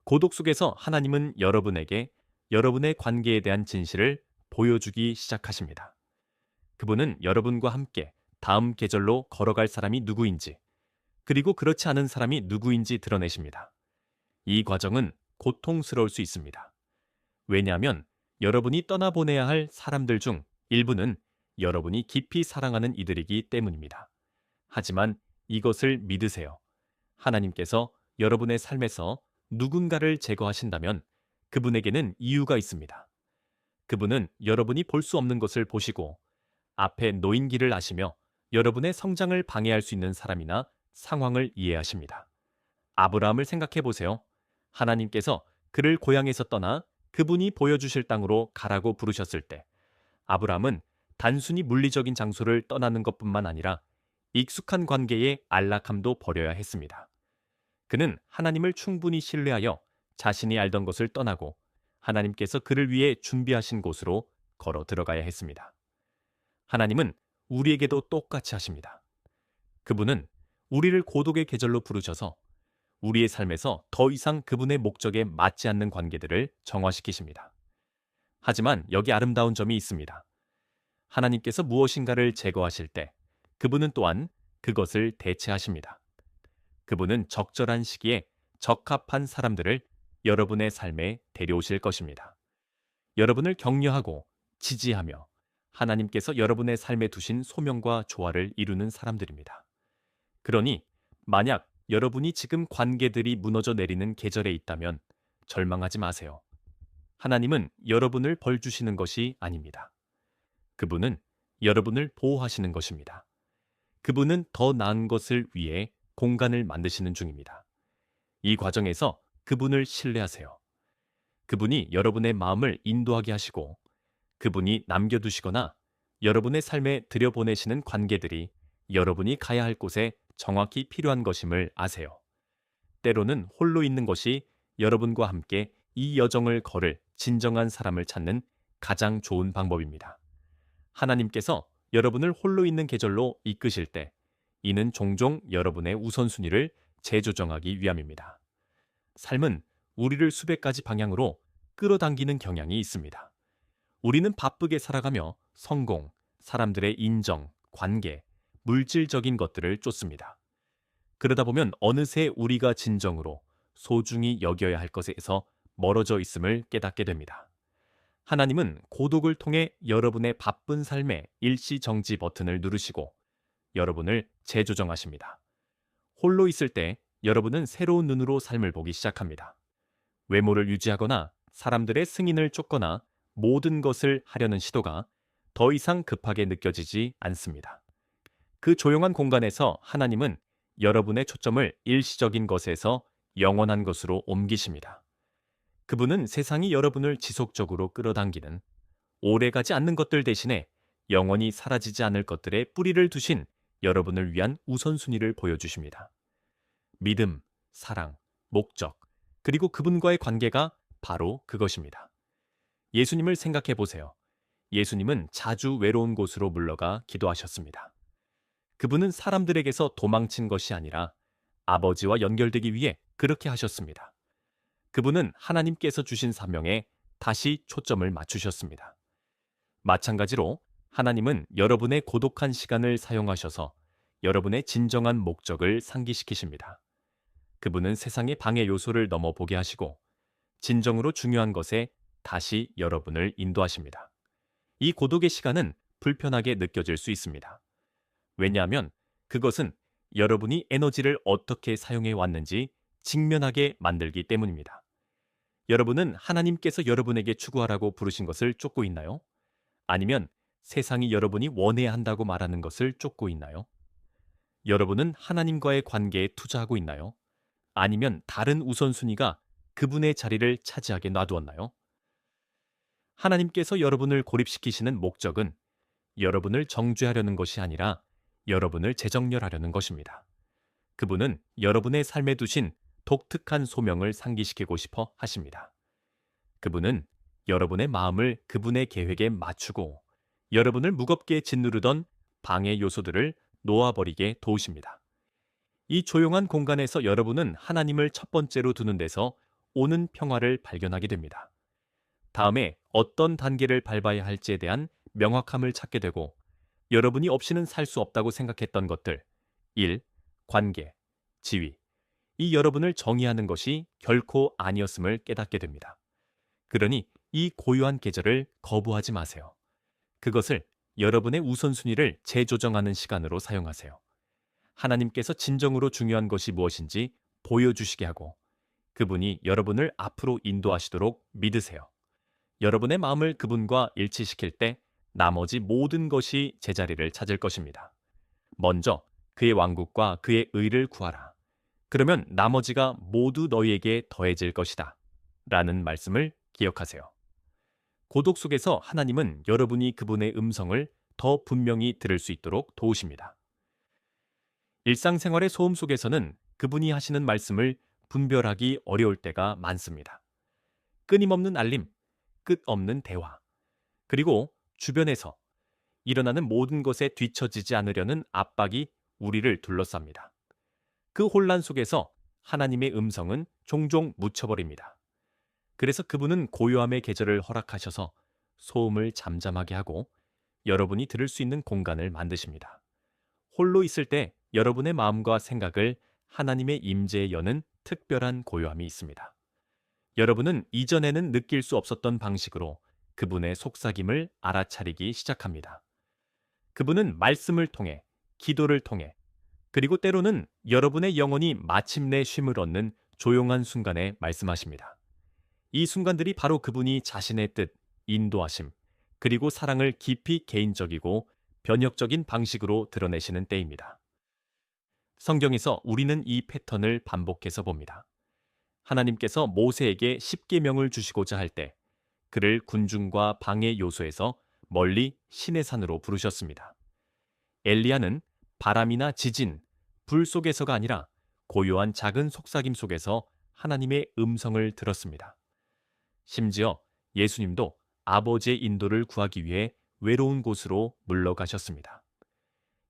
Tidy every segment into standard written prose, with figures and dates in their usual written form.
고독 속에서 하나님은 여러분에게 여러분의 관계에 대한 진실을 보여주기 시작하십니다. 그분은 여러분과 함께 다음 계절로 걸어갈 사람이 누구인지, 그리고 그렇지 않은 사람이 누구인지 드러내십니다. 이 과정은 고통스러울 수 있습니다. 왜냐하면 여러분이 떠나보내야 할 사람들 중 일부는 여러분이 깊이 사랑하는 이들이기 때문입니다. 하지만 이것을 믿으세요. 하나님께서 여러분의 삶에서 누군가를 제거하신다면 그분에게는 이유가 있습니다. 그분은 여러분이 볼 수 없는 것을 보시고 앞에 놓인 길을 아시며 여러분의 성장을 방해할 수 있는 사람이나 상황을 이해하십니다. 아브라함을 생각해 보세요. 하나님께서 그를 고향에서 떠나 그분이 보여주실 땅으로 가라고 부르셨을 때 아브라함은 단순히 물리적인 장소를 떠나는 것뿐만 아니라 익숙한 관계의 안락함도 버려야 했습니다. 그는 하나님을 충분히 신뢰하여 자신이 알던 것을 떠나고 하나님께서 그를 위해 준비하신 곳으로 걸어 들어가야 했습니다. 하나님은 우리에게도 똑같이 하십니다. 그분은 우리를 고독의 계절로 부르셔서 우리의 삶에서 더 이상 그분의 목적에 맞지 않는 관계들을 정화시키십니다. 하지만 여기 아름다운 점이 있습니다. 하나님께서 무엇인가를 제거하실 때 그분은 또한 그것을 대체하십니다. 그분은 적절한 시기에 적합한 사람들을 여러분의 삶에 데려오실 것입니다. 여러분을 격려하고 지지하며 하나님께서 여러분의 삶에 두신 소명과 조화를 이루는 사람들입니다. 그러니 만약 여러분이 지금 관계들이 무너져 내리는 계절에 있다면 절망하지 마세요. 하나님은 여러분을 벌 주시는 것이 아닙니다. 그분은 여러분을 보호하시는 것입니다. 그분은 더 나은 것을 위해 공간을 만드시는 중입니다. 이 과정에서 그분을 신뢰하세요. 그분이 여러분의 마음을 인도하게 하시고 그분이 남겨두시거나 여러분의 삶에 들여보내시는 관계들이 여러분이 가야 할 곳에 정확히 필요한 것임을 아세요. 때로는 홀로 있는 것이 여러분과 함께 이 여정을 걸을 진정한 사람을 찾는 가장 좋은 방법입니다. 하나님께서 여러분을 홀로 있는 계절로 이끄실 때 이는 종종 여러분의 우선순위를 재조정하기 위함입니다. 삶은 우리를 수백 가지 방향으로 끌어당기는 경향이 있습니다. 우리는 바쁘게 살아가며 성공, 사람들의 인정, 관계, 물질적인 것들을 쫓습니다. 그러다 보면 어느새 우리가 진정으로 소중히 여겨야 할 것에서 멀어져 있음을 깨닫게 됩니다. 하나님은 고독을 통해 여러분의 바쁜 삶의 일시정지 버튼을 누르시고 여러분을 재조정하십니다. 홀로 있을 때 여러분은 새로운 눈으로 삶을 보기 시작합니다. 외모를 유지하거나 사람들의 승인을 쫓거나 모든 것을 하려는 시도가 더 이상 급하게 느껴지지 않습니다. 그 조용한 공간에서 하나님은 여러분의 초점을 일시적인 것에서 영원한 것으로 옮기십니다. 그분은 세상이 여러분을 지속적으로 끌어당기는 오래가지 않는 것들 대신에 영원히 사라지지 않을 것들에 뿌리를 두신 여러분을 위한 우선순위를 보여주십니다. 믿음, 사랑, 목적, 그리고 그분과의 관계가 바로 그것입니다. 예수님을 생각해 보세요. 예수님은 자주 외로운 곳으로 물러가 기도하셨습니다. 그분은 사람들에게서 도망친 것이 아니라 아버지와 연결되기 위해 그렇게 하셨습니다. 그분은 하나님께서 주신 사명에 다시 초점을 맞추셨습니다. 마찬가지로 하나님은 여러분의 고독한 시간을 사용하셔서 여러분의 진정한 목적을 상기시키십니다. 그분은 세상의 방해 요소를 넘어보게 하시고 진정으로 중요한 것에 다시 여러분을 인도하십니다. 이 고독의 시간은 불편하게 느껴질 수 있습니다. 왜냐하면 그것은 여러분이 에너지를 어떻게 사용해 왔는지 직면하게 만들기 때문입니다. 여러분은 하나님께서 여러분에게 추구하라고 부르신 것을 쫓고 있나요? 아니면 세상이 여러분이 원해야 한다고 말하는 것을 쫓고 있나요? 여러분은 하나님과의 관계에 투자하고 있나요? 아니면 다른 우선순위가 그분의 자리를 차지하게 놔두었나요? 하나님께서 여러분을 고립시키시는 목적은 여러분을 정죄하려는 것이 아니라 여러분을 재정렬하려는 것입니다. 그분은 여러분의 삶에 두신 독특한 소명을 상기시키고 싶어 하십니다. 그분은 여러분의 마음을 그분의 계획에 맞추고 여러분을 무겁게 짓누르던 방해 요소들을 놓아버리게 도우십니다. 이 조용한 공간에서 여러분은 하나님을 첫 번째로 두는 데서 오는 평화를 발견하게 됩니다. 다음에 어떤 단계를 밟아야 할지에 대한 명확함을 찾게 되고 여러분이 없이는 살 수 없다고 생각했던 것들, 일, 관계, 지위, 이 여러분을 정의하는 것이 결코 아니었음을 깨닫게 됩니다. 그러니 이 고요한 계절을 거부하지 마세요. 그것을 여러분의 우선순위를 재조정하는 시간으로 사용하세요. 하나님께서 진정으로 중요한 것이 무엇인지 보여주시게 하고 그분이 여러분을 앞으로 인도하시도록 믿으세요. 여러분의 마음을 그분과 일치시킬 때 나머지 모든 것이 제자리를 찾을 것입니다. 먼저 그의 왕국과 그의 의를 구하라. 그러면 나머지가 모두 너희에게 더해질 것이다. 라는 말씀을 기억하세요. 고독 속에서 하나님은 여러분이 그분의 음성을 더 분명히 들을 수 있도록 도우십니다. 일상생활의 소음 속에서는 그분이 하시는 말씀을 분별하기 어려울 때가 많습니다. 끊임없는 알림, 끝없는 대화, 그리고 주변에서 일어나는 모든 것에 뒤처지지 않으려는 압박이 우리를 둘러쌉니다. 그 혼란 속에서 하나님의 음성은 종종 묻혀버립니다. 그래서 그분은 고요함의 계절을 허락하셔서 소음을 잠잠하게 하고 여러분이 들을 수 있는 공간을 만드십니다. 홀로 있을 때 여러분의 마음과 생각을 하나님의 임재에 여는 특별한 고요함이 있습니다. 여러분은 이전에는 느낄 수 없었던 방식으로 그분의 속삭임을 알아차리기 시작합니다. 그분은 말씀을 통해, 기도를 통해, 그리고 때로는 여러분의 영혼이 마침내 쉼을 얻는 조용한 순간에 말씀하십니다. 이 순간들이 바로 그분이 자신의 뜻, 인도하심, 그리고 사랑을 깊이 개인적이고 변혁적인 방식으로 드러내시는 때입니다. 성경에서 우리는 이 패턴을 반복해서 봅니다. 하나님께서 모세에게 십계명을 주시고자 할 때 그를 군중과 방해 요소에서 멀리 시내산으로 부르셨습니다. 엘리야는 바람이나 지진, 불 속에서가 아니라 고요한 작은 속삭임 속에서 하나님의 음성을 들었습니다. 심지어 예수님도 아버지의 인도를 구하기 위해 외로운 곳으로 물러가셨습니다.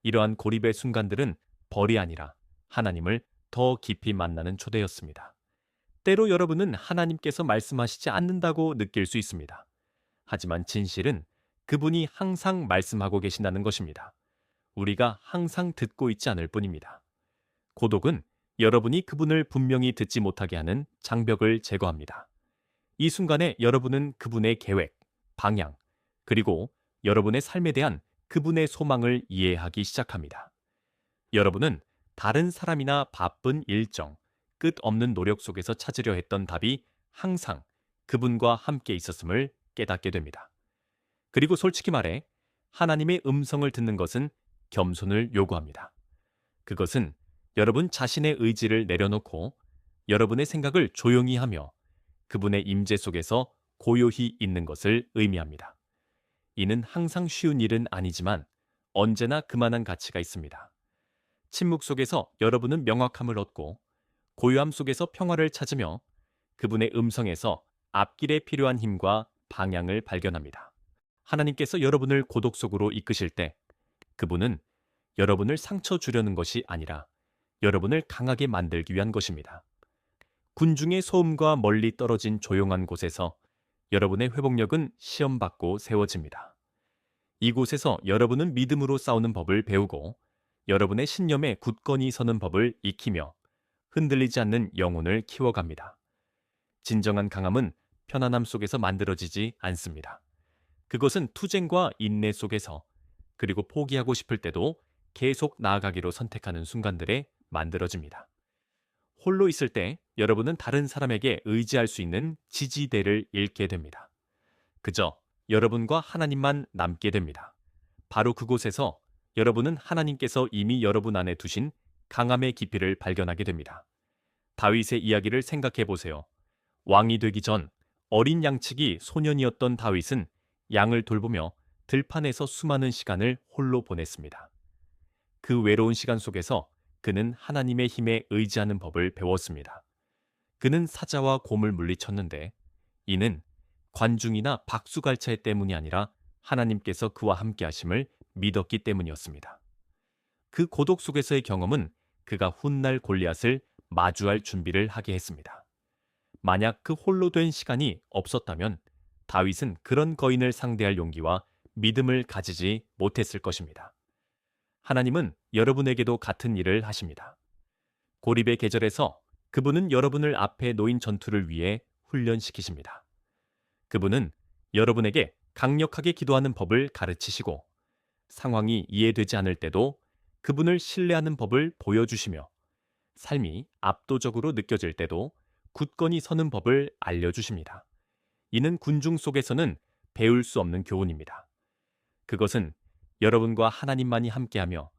이러한 고립의 순간들은 벌이 아니라 하나님을 더 깊이 만나는 초대였습니다. 때로 여러분은 하나님께서 말씀하시지 않는다고 느낄 수 있습니다. 하지만 진실은 그분이 항상 말씀하고 계신다는 것입니다. 우리가 항상 듣고 있지 않을 뿐입니다. 고독은 여러분이 그분을 분명히 듣지 못하게 하는 장벽을 제거합니다. 이 순간에 여러분은 그분의 계획, 방향, 그리고 여러분의 삶에 대한 그분의 소망을 이해하기 시작합니다. 여러분은 다른 사람이나 바쁜 일정, 끝없는 노력 속에서 찾으려 했던 답이 항상 그분과 함께 있었음을 깨닫게 됩니다. 그리고 솔직히 말해 하나님의 음성을 듣는 것은 겸손을 요구합니다. 그것은 여러분 자신의 의지를 내려놓고 여러분의 생각을 조용히 하며 그분의 임재 속에서 고요히 있는 것을 의미합니다. 이는 항상 쉬운 일은 아니지만 언제나 그만한 가치가 있습니다. 침묵 속에서 여러분은 명확함을 얻고 고요함 속에서 평화를 찾으며 그분의 음성에서 앞길에 필요한 힘과 방향을 발견합니다. 하나님께서 여러분을 고독 속으로 이끄실 때 그분은 여러분을 상처 주려는 것이 아니라 여러분을 강하게 만들기 위한 것입니다. 군중의 소음과 멀리 떨어진 조용한 곳에서 여러분의 회복력은 시험받고 세워집니다. 이곳에서 여러분은 믿음으로 싸우는 법을 배우고 여러분의 신념에 굳건히 서는 법을 익히며 흔들리지 않는 영혼을 키워갑니다. 진정한 강함은 편안함 속에서 만들어지지 않습니다. 그것은 투쟁과 인내 속에서 그리고 포기하고 싶을 때도 계속 나아가기로 선택하는 순간들에 만들어집니다. 홀로 있을 때 여러분은 다른 사람에게 의지할 수 있는 지지대를 잃게 됩니다. 그저 여러분과 하나님만 남게 됩니다. 바로 그곳에서 여러분은 하나님께서 이미 여러분 안에 두신 강함의 깊이를 발견하게 됩니다. 다윗의 이야기를 생각해 보세요. 왕이 되기 전 어린 양치기 소년이었던 다윗은 양을 돌보며 들판에서 수많은 시간을 홀로 보냈습니다. 그 외로운 시간 속에서 그는 하나님의 힘에 의지하는 법을 배웠습니다. 그는 사자와 곰을 물리쳤는데 이는 관중이나 박수갈채 때문이 아니라 하나님께서 그와 함께 하심을 믿었기 때문이었습니다. 그 고독 속에서의 경험은 그가 훗날 골리앗을 마주할 준비를 하게 했습니다. 만약 그 홀로 된 시간이 없었다면 다윗은 그런 거인을 상대할 용기와 믿음을 가지지 못했을 것입니다. 하나님은 여러분에게도 같은 일을 하십니다. 고립의 계절에서 그분은 여러분을 앞에 놓인 전투를 위해 훈련시키십니다. 그분은 여러분에게 강력하게 기도하는 법을 가르치시고 상황이 이해되지 않을 때도 그분을 신뢰하는 법을 보여주시며 삶이 압도적으로 느껴질 때도 굳건히 서는 법을 알려주십니다. 이는 군중 속에서는 배울 수 없는 교훈입니다. 그것은 여러분과 하나님만이 함께하며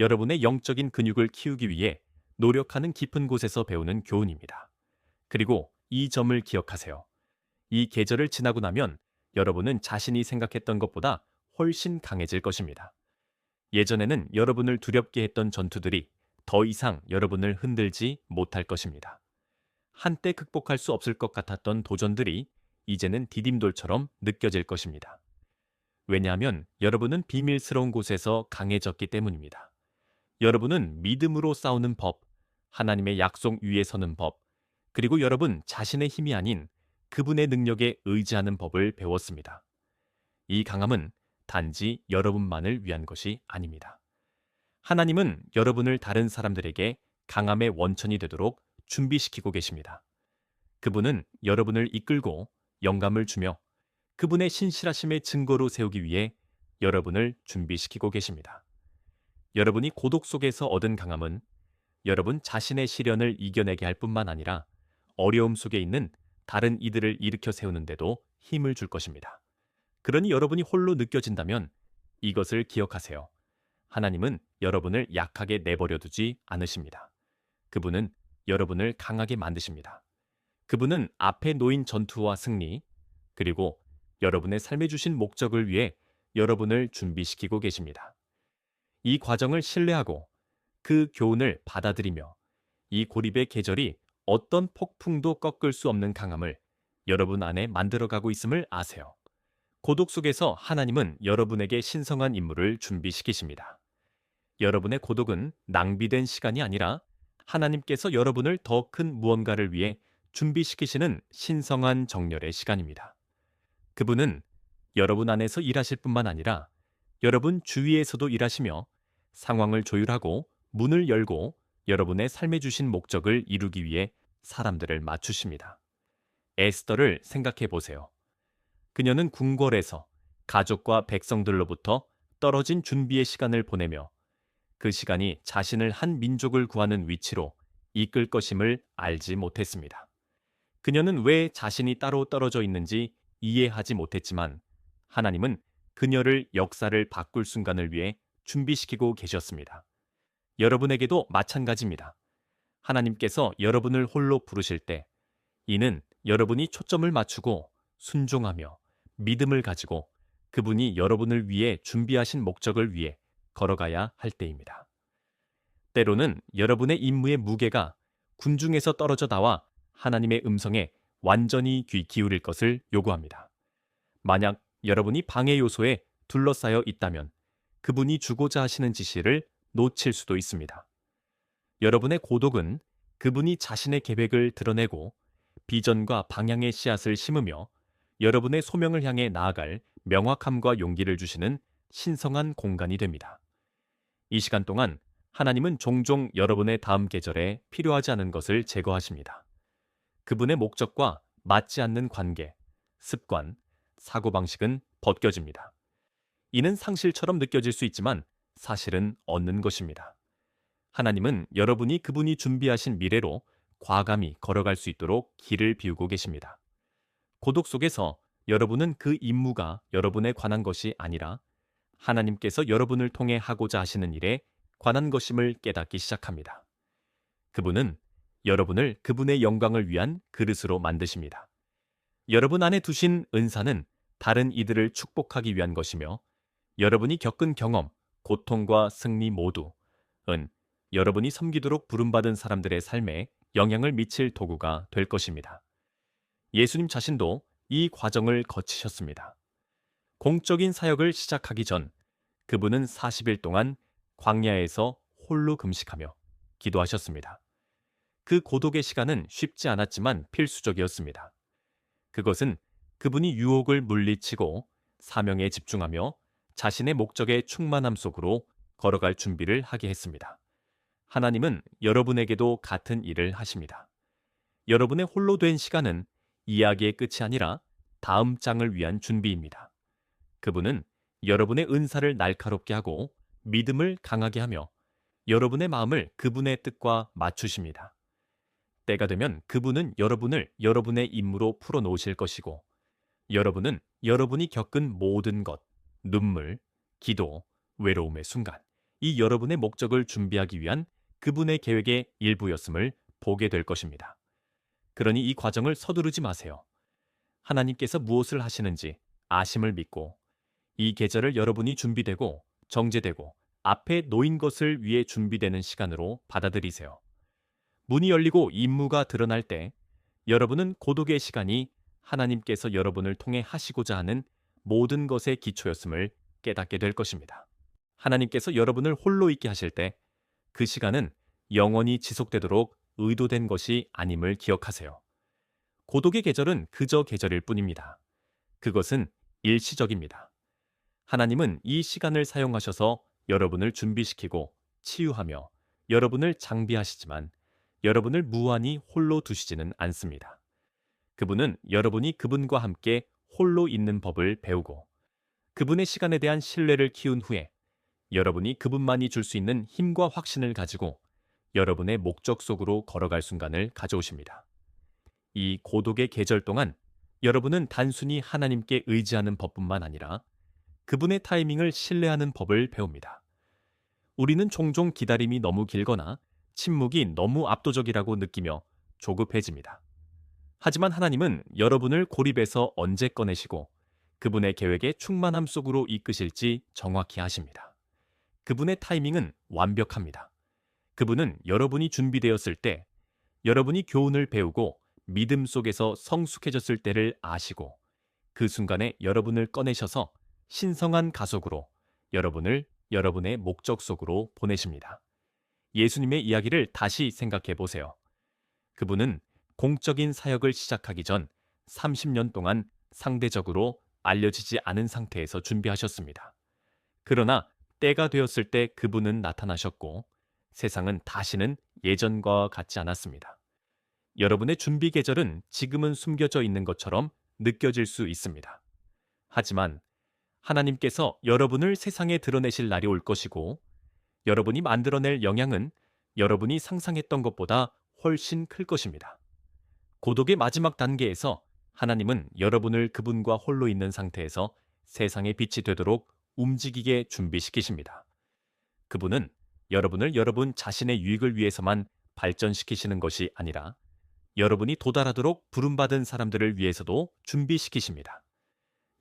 여러분의 영적인 근육을 키우기 위해 노력하는 깊은 곳에서 배우는 교훈입니다. 그리고 이 점을 기억하세요. 이 계절을 지나고 나면 여러분은 자신이 생각했던 것보다 훨씬 강해질 것입니다. 예전에는 여러분을 두렵게 했던 전투들이 더 이상 여러분을 흔들지 못할 것입니다. 한때 극복할 수 없을 것 같았던 도전들이 이제는 디딤돌처럼 느껴질 것입니다. 왜냐하면 여러분은 비밀스러운 곳에서 강해졌기 때문입니다. 여러분은 믿음으로 싸우는 법, 하나님의 약속 위에 서는 법, 그리고 여러분 자신의 힘이 아닌 그분의 능력에 의지하는 법을 배웠습니다. 이 강함은 단지 여러분만을 위한 것이 아닙니다. 하나님은 여러분을 다른 사람들에게 강함의 원천이 되도록 준비시키고 계십니다. 그분은 여러분을 이끌고 영감을 주며 그분의 신실하심의 증거로 세우기 위해 여러분을 준비시키고 계십니다. 여러분이 고독 속에서 얻은 강함은 여러분 자신의 시련을 이겨내게 할 뿐만 아니라 어려움 속에 있는 다른 이들을 일으켜 세우는데도 힘을 줄 것입니다. 그러니 여러분이 홀로 느껴진다면 이것을 기억하세요. 하나님은 여러분을 약하게 내버려 두지 않으십니다. 그분은 여러분을 강하게 만드십니다. 그분은 앞에 놓인 전투와 승리, 그리고 여러분의 삶에 주신 목적을 위해 여러분을 준비시키고 계십니다. 이 과정을 신뢰하고 그 교훈을 받아들이며 이 고립의 계절이 어떤 폭풍도 꺾을 수 없는 강함을 여러분 안에 만들어가고 있음을 아세요. 고독 속에서 하나님은 여러분에게 신성한 임무를 준비시키십니다. 여러분의 고독은 낭비된 시간이 아니라 하나님께서 여러분을 더 큰 무언가를 위해 준비시키시는 신성한 정렬의 시간입니다. 그분은 여러분 안에서 일하실 뿐만 아니라 여러분 주위에서도 일하시며 상황을 조율하고 문을 열고 여러분의 삶에 주신 목적을 이루기 위해 사람들을 맞추십니다. 에스더를 생각해 보세요. 그녀는 궁궐에서 가족과 백성들로부터 떨어진 준비의 시간을 보내며 그 시간이 자신을 한 민족을 구하는 위치로 이끌 것임을 알지 못했습니다. 그녀는 왜 자신이 따로 떨어져 있는지 이해하지 못했지만 하나님은 그녀를 역사를 바꿀 순간을 위해 준비시키고 계셨습니다. 여러분에게도 마찬가지입니다. 하나님께서 여러분을 홀로 부르실 때 이는 여러분이 초점을 맞추고 순종하며 믿음을 가지고 그분이 여러분을 위해 준비하신 목적을 위해 걸어가야 할 때입니다. 때로는 여러분의 임무의 무게가 군중에서 떨어져 나와 하나님의 음성에 완전히 귀 기울일 것을 요구합니다. 만약 여러분이 방해 요소에 둘러싸여 있다면 그분이 주고자 하시는 지시를 놓칠 수도 있습니다. 여러분의 고독은 그분이 자신의 계획을 드러내고 비전과 방향의 씨앗을 심으며 여러분의 소명을 향해 나아갈 명확함과 용기를 주시는 신성한 공간이 됩니다. 이 시간 동안 하나님은 종종 여러분의 다음 계절에 필요하지 않은 것을 제거하십니다. 그분의 목적과 맞지 않는 관계, 습관, 사고방식은 벗겨집니다. 이는 상실처럼 느껴질 수 있지만 사실은 얻는 것입니다. 하나님은 여러분이 그분이 준비하신 미래로 과감히 걸어갈 수 있도록 길을 비우고 계십니다. 고독 속에서 여러분은 그 임무가 여러분에 관한 것이 아니라 하나님께서 여러분을 통해 하고자 하시는 일에 관한 것임을 깨닫기 시작합니다. 그분은 여러분을 그분의 영광을 위한 그릇으로 만드십니다. 여러분 안에 두신 은사는 다른 이들을 축복하기 위한 것이며 여러분이 겪은 경험, 고통과 승리 모두는 여러분이 섬기도록 부름받은 사람들의 삶에 영향을 미칠 도구가 될 것입니다. 예수님 자신도 이 과정을 거치셨습니다. 공적인 사역을 시작하기 전 그분은 40일 동안 광야에서 홀로 금식하며 기도하셨습니다. 그 고독의 시간은 쉽지 않았지만 필수적이었습니다. 그것은 그분이 유혹을 물리치고 사명에 집중하며 자신의 목적의 충만함 속으로 걸어갈 준비를 하게 했습니다. 하나님은 여러분에게도 같은 일을 하십니다. 여러분의 홀로 된 시간은 이야기의 끝이 아니라 다음 장을 위한 준비입니다. 그분은 여러분의 은사를 날카롭게 하고 믿음을 강하게 하며 여러분의 마음을 그분의 뜻과 맞추십니다. 때가 되면 그분은 여러분을 여러분의 임무로 풀어놓으실 것이고 여러분은 여러분이 겪은 모든 것, 눈물, 기도, 외로움의 순간, 이 여러분의 목적을 준비하기 위한 그분의 계획의 일부였음을 보게 될 것입니다. 그러니 이 과정을 서두르지 마세요. 하나님께서 무엇을 하시는지 아심을 믿고 이 계절을 여러분이 준비되고 정제되고 앞에 놓인 것을 위해 준비되는 시간으로 받아들이세요. 문이 열리고 임무가 드러날 때 여러분은 고독의 시간이 하나님께서 여러분을 통해 하시고자 하는 모든 것의 기초였음을 깨닫게 될 것입니다. 하나님께서 여러분을 홀로 있게 하실 때 그 시간은 영원히 지속되도록 의도된 것이 아님을 기억하세요. 고독의 계절은 그저 계절일 뿐입니다. 그것은 일시적입니다. 하나님은 이 시간을 사용하셔서 여러분을 준비시키고 치유하며 여러분을 장비하시지만 여러분을 무한히 홀로 두시지는 않습니다. 그분은 여러분이 그분과 함께 홀로 있는 법을 배우고 그분의 시간에 대한 신뢰를 키운 후에 여러분이 그분만이 줄 수 있는 힘과 확신을 가지고 여러분의 목적 속으로 걸어갈 순간을 가져오십니다. 이 고독의 계절 동안 여러분은 단순히 하나님께 의지하는 법뿐만 아니라 그분의 타이밍을 신뢰하는 법을 배웁니다. 우리는 종종 기다림이 너무 길거나 침묵이 너무 압도적이라고 느끼며 조급해집니다. 하지만 하나님은 여러분을 고립에서 언제 꺼내시고 그분의 계획의 충만함 속으로 이끄실지 정확히 아십니다. 그분의 타이밍은 완벽합니다. 그분은 여러분이 준비되었을 때, 여러분이 교훈을 배우고 믿음 속에서 성숙해졌을 때를 아시고 그 순간에 여러분을 꺼내셔서 신성한 가속으로 여러분을 여러분의 목적 속으로 보내십니다. 예수님의 이야기를 다시 생각해 보세요. 그분은 공적인 사역을 시작하기 전 30년 동안 상대적으로 알려지지 않은 상태에서 준비하셨습니다. 그러나 때가 되었을 때 그분은 나타나셨고 세상은 다시는 예전과 같지 않았습니다. 여러분의 준비 계절은 지금은 숨겨져 있는 것처럼 느껴질 수 있습니다. 하지만 하나님께서 여러분을 세상에 드러내실 날이 올 것이고 여러분이 만들어낼 영향은 여러분이 상상했던 것보다 훨씬 클 것입니다. 고독의 마지막 단계에서 하나님은 여러분을 그분과 홀로 있는 상태에서 세상의 빛이 되도록 움직이게 준비시키십니다. 그분은 여러분을 여러분 자신의 유익을 위해서만 발전시키시는 것이 아니라 여러분이 도달하도록 부름받은 사람들을 위해서도 준비시키십니다.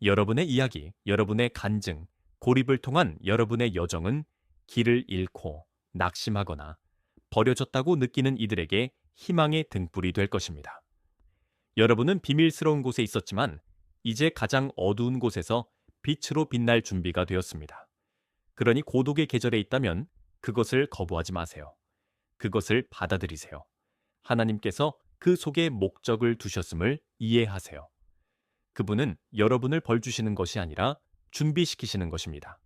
여러분의 이야기, 여러분의 간증, 고립을 통한 여러분의 여정은 길을 잃고 낙심하거나 버려졌다고 느끼는 이들에게 희망의 등불이 될 것입니다. 여러분은 비밀스러운 곳에 있었지만 이제 가장 어두운 곳에서 빛으로 빛날 준비가 되었습니다. 그러니 고독의 계절에 있다면 그것을 거부하지 마세요. 그것을 받아들이세요. 하나님께서 그 속에 목적을 두셨음을 이해하세요. 그분은 여러분을 벌주시는 것이 아니라 준비시키시는 것입니다.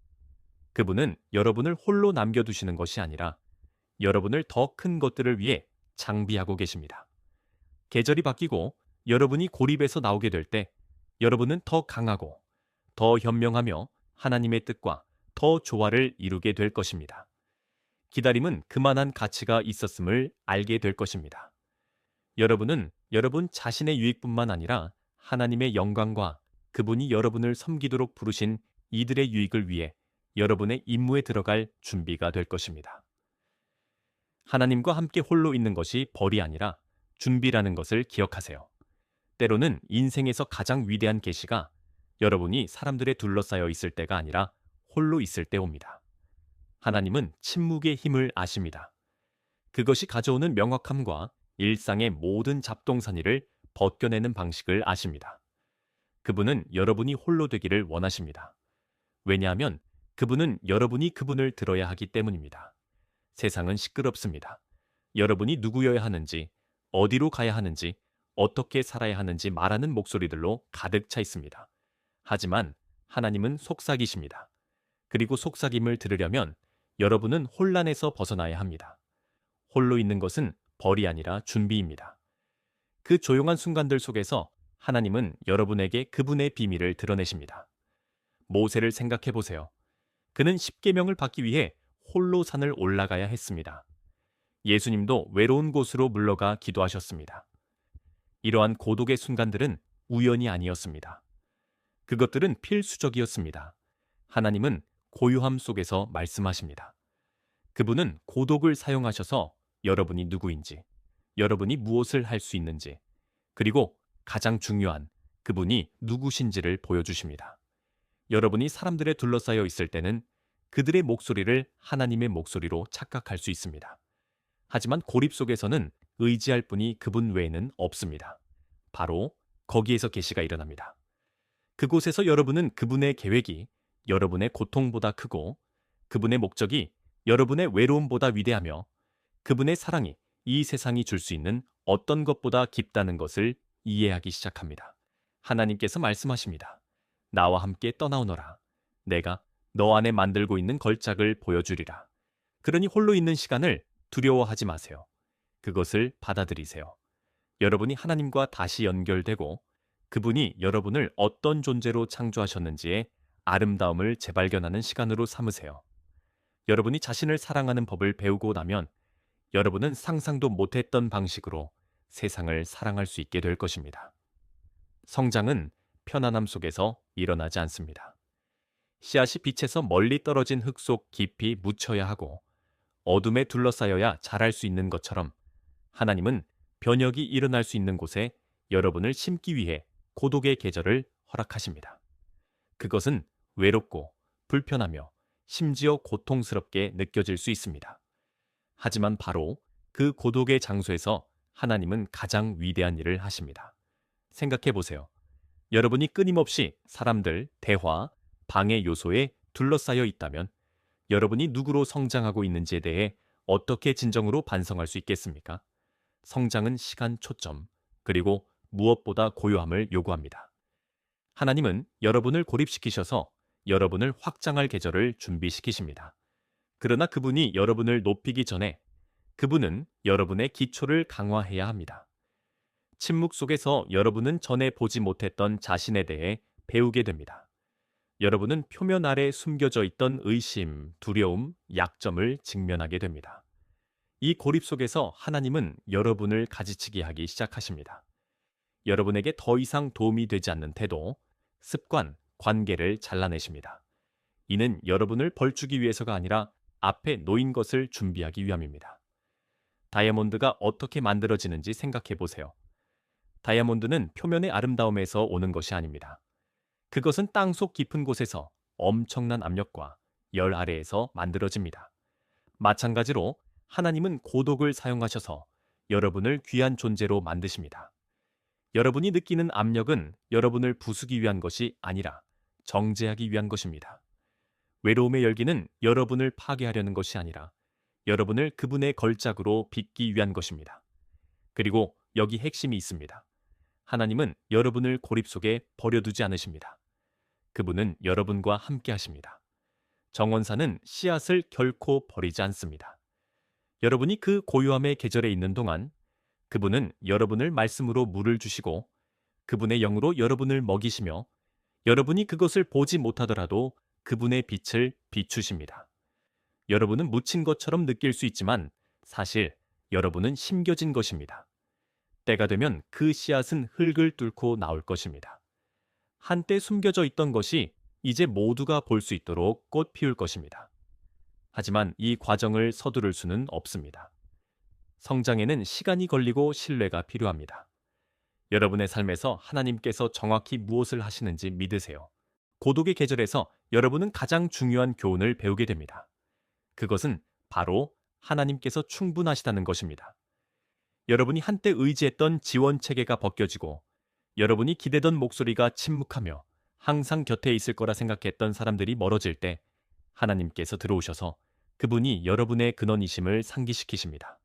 그분은 여러분을 홀로 남겨두시는 것이 아니라 여러분을 더 큰 것들을 위해 장비하고 계십니다. 계절이 바뀌고 여러분이 고립에서 나오게 될 때 여러분은 더 강하고 더 현명하며 하나님의 뜻과 더 조화를 이루게 될 것입니다. 기다림은 그만한 가치가 있었음을 알게 될 것입니다. 여러분은 여러분 자신의 유익뿐만 아니라 하나님의 영광과 그분이 여러분을 섬기도록 부르신 이들의 유익을 위해 여러분의 임무에 들어갈 준비가 될 것입니다. 하나님과 함께 홀로 있는 것이 벌이 아니라 준비라는 것을 기억하세요. 때로는 인생에서 가장 위대한 계시가 여러분이 사람들에 둘러싸여 있을 때가 아니라 홀로 있을 때 옵니다. 하나님은 침묵의 힘을 아십니다. 그것이 가져오는 명확함과 일상의 모든 잡동사니를 벗겨내는 방식을 아십니다. 그분은 여러분이 홀로 되기를 원하십니다. 왜냐하면 그분은 여러분이 그분을 들어야 하기 때문입니다. 세상은 시끄럽습니다. 여러분이 누구여야 하는지, 어디로 가야 하는지, 어떻게 살아야 하는지 말하는 목소리들로 가득 차 있습니다. 하지만 하나님은 속삭이십니다. 그리고 속삭임을 들으려면 여러분은 혼란에서 벗어나야 합니다. 홀로 있는 것은 벌이 아니라 준비입니다. 그 조용한 순간들 속에서 하나님은 여러분에게 그분의 비밀을 드러내십니다. 모세를 생각해 보세요. 그는 십계명을 받기 위해 홀로 산을 올라가야 했습니다. 예수님도 외로운 곳으로 물러가 기도하셨습니다. 이러한 고독의 순간들은 우연이 아니었습니다. 그것들은 필수적이었습니다. 하나님은 고요함 속에서 말씀하십니다. 그분은 고독을 사용하셔서 여러분이 누구인지, 여러분이 무엇을 할 수 있는지, 그리고 가장 중요한 그분이 누구신지를 보여주십니다. 여러분이 사람들에 둘러싸여 있을 때는 그들의 목소리를 하나님의 목소리로 착각할 수 있습니다. 하지만 고립 속에서는 의지할 분이 그분 외에는 없습니다. 바로 거기에서 계시가 일어납니다. 그곳에서 여러분은 그분의 계획이 여러분의 고통보다 크고 그분의 목적이 여러분의 외로움보다 위대하며 그분의 사랑이 이 세상이 줄 수 있는 어떤 것보다 깊다는 것을 이해하기 시작합니다. 하나님께서 말씀하십니다. 나와 함께 떠나오너라. 내가 너 안에 만들고 있는 걸작을 보여주리라. 그러니 홀로 있는 시간을 두려워하지 마세요. 그것을 받아들이세요. 여러분이 하나님과 다시 연결되고 그분이 여러분을 어떤 존재로 창조하셨는지의 아름다움을 재발견하는 시간으로 삼으세요. 여러분이 자신을 사랑하는 법을 배우고 나면 여러분은 상상도 못했던 방식으로 세상을 사랑할 수 있게 될 것입니다. 성장은 편안함 속에서 일어나지 않습니다. 씨앗이 빛에서 멀리 떨어진 흙 속 깊이 묻혀야 하고 어둠에 둘러싸여야 자랄 수 있는 것처럼 하나님은 변혁이 일어날 수 있는 곳에 여러분을 심기 위해 고독의 계절을 허락하십니다. 그것은 외롭고 불편하며 심지어 고통스럽게 느껴질 수 있습니다. 하지만 바로 그 고독의 장소에서 하나님은 가장 위대한 일을 하십니다. 생각해 보세요. 여러분이 끊임없이 사람들, 대화, 방해 요소에 둘러싸여 있다면 여러분이 누구로 성장하고 있는지에 대해 어떻게 진정으로 반성할 수 있겠습니까? 성장은 시간 초점, 그리고 무엇보다 고요함을 요구합니다. 하나님은 여러분을 고립시키셔서 여러분을 확장할 계절을 준비시키십니다. 그러나 그분이 여러분을 높이기 전에 그분은 여러분의 기초를 강화해야 합니다. 침묵 속에서 여러분은 전에 보지 못했던 자신에 대해 배우게 됩니다. 여러분은 표면 아래 숨겨져 있던 의심, 두려움, 약점을 직면하게 됩니다. 이 고립 속에서 하나님은 여러분을 가지치기 하기 시작하십니다. 여러분에게 더 이상 도움이 되지 않는 태도, 습관, 관계를 잘라내십니다. 이는 여러분을 벌주기 위해서가 아니라 앞에 놓인 것을 준비하기 위함입니다. 다이아몬드가 어떻게 만들어지는지 생각해 보세요. 다이아몬드는 표면의 아름다움에서 오는 것이 아닙니다. 그것은 땅속 깊은 곳에서 엄청난 압력과 열 아래에서 만들어집니다. 마찬가지로 하나님은 고독을 사용하셔서 여러분을 귀한 존재로 만드십니다. 여러분이 느끼는 압력은 여러분을 부수기 위한 것이 아니라 정제하기 위한 것입니다. 외로움의 열기는 여러분을 파괴하려는 것이 아니라 여러분을 그분의 걸작으로 빚기 위한 것입니다. 그리고 여기 핵심이 있습니다. 하나님은 여러분을 고립 속에 버려두지 않으십니다. 그분은 여러분과 함께 하십니다. 정원사는 씨앗을 결코 버리지 않습니다. 여러분이 그 고요함의 계절에 있는 동안 그분은 여러분을 말씀으로 물을 주시고 그분의 영으로 여러분을 먹이시며 여러분이 그것을 보지 못하더라도 그분의 빛을 비추십니다. 여러분은 묻힌 것처럼 느낄 수 있지만 사실 여러분은 심겨진 것입니다. 때가 되면 그 씨앗은 흙을 뚫고 나올 것입니다. 한때 숨겨져 있던 것이 이제 모두가 볼 수 있도록 꽃 피울 것입니다. 하지만 이 과정을 서두를 수는 없습니다. 성장에는 시간이 걸리고 신뢰가 필요합니다. 여러분의 삶에서 하나님께서 정확히 무엇을 하시는지 믿으세요. 고독의 계절에서 여러분은 가장 중요한 교훈을 배우게 됩니다. 그것은 바로 하나님께서 충분하시다는 것입니다. 여러분이 한때 의지했던 지원 체계가 벗겨지고 여러분이 기대던 목소리가 침묵하며 항상 곁에 있을 거라 생각했던 사람들이 멀어질 때 하나님께서 들어오셔서 그분이 여러분의 근원이심을 상기시키십니다.